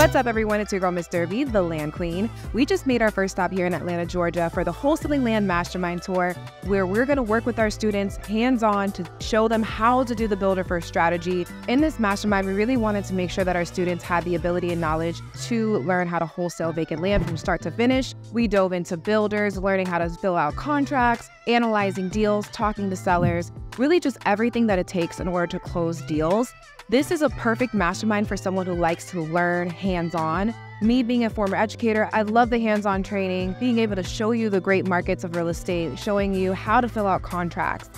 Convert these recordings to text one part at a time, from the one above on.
What's up, everyone? It's your girl, Ms.Dherby, the Land Queen. We just made our first stop here in Atlanta, Georgia for the Wholesaling Land Mastermind Tour, where we're going to work with our students hands-on to show them how to do the builder first strategy. In this mastermind, we really wanted to make sure that our students had the ability and knowledge to learn how to wholesale vacant land from start to finish. We dove into builders, learning how to fill out contracts, analyzing deals, talking to sellers, really just everything that it takes in order to close deals. This is a perfect mastermind for someone who likes to learn hands-on. Me being a former educator, I love the hands-on training, being able to show you the great markets of real estate, showing you how to fill out contracts.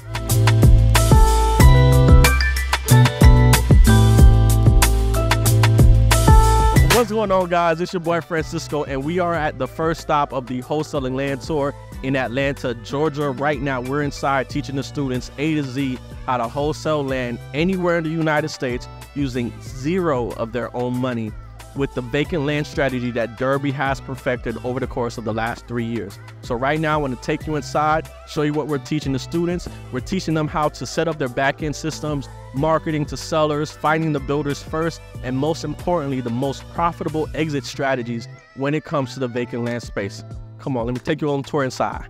What's going on, guys? It's your boy Francisco, and we are at the first stop of the Wholesaling Land Tour in Atlanta, Georgia. Right now, we're inside teaching the students A to Z how to wholesale land anywhere in the United States using zero of their own money with the vacant land strategy that Dherby has perfected over the course of the last 3 years. So right now, I want to take you inside, show you what we're teaching the students. We're teaching them how to set up their back-end systems, marketing to sellers, finding the builders first, and most importantly, the most profitable exit strategies when it comes to the vacant land space. Come on, let me take you on a tour inside.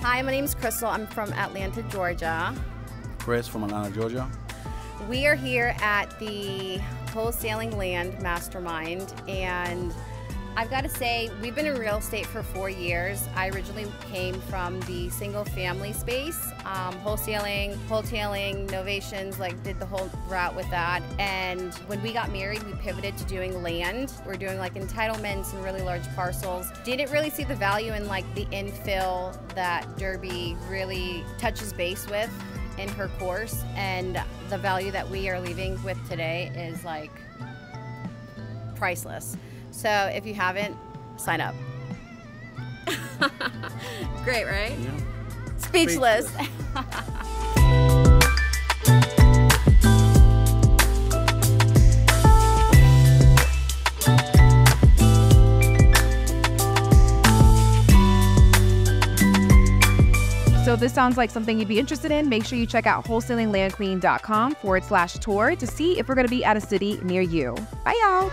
Hi, my name is Crystal. I'm from Atlanta, Georgia. Chris from Atlanta, Georgia. We are here at the Wholesaling Land Mastermind, and I've got to say, we've been in real estate for 4 years. I originally came from the single family space, wholesaling, novations, did the whole route with that. And when we got married, we pivoted to doing land. We're doing entitlements and really large parcels. Didn't really see the value in the infill that Dherby really touches base with in her course, and the value that we are leaving with today is priceless. So if you haven't, sign up. Great, right? Yeah. Speechless. So if this sounds like something you'd be interested in, make sure you check out wholesalinglandqueen.com/tour to see if we're going to be at a city near you. Bye, y'all.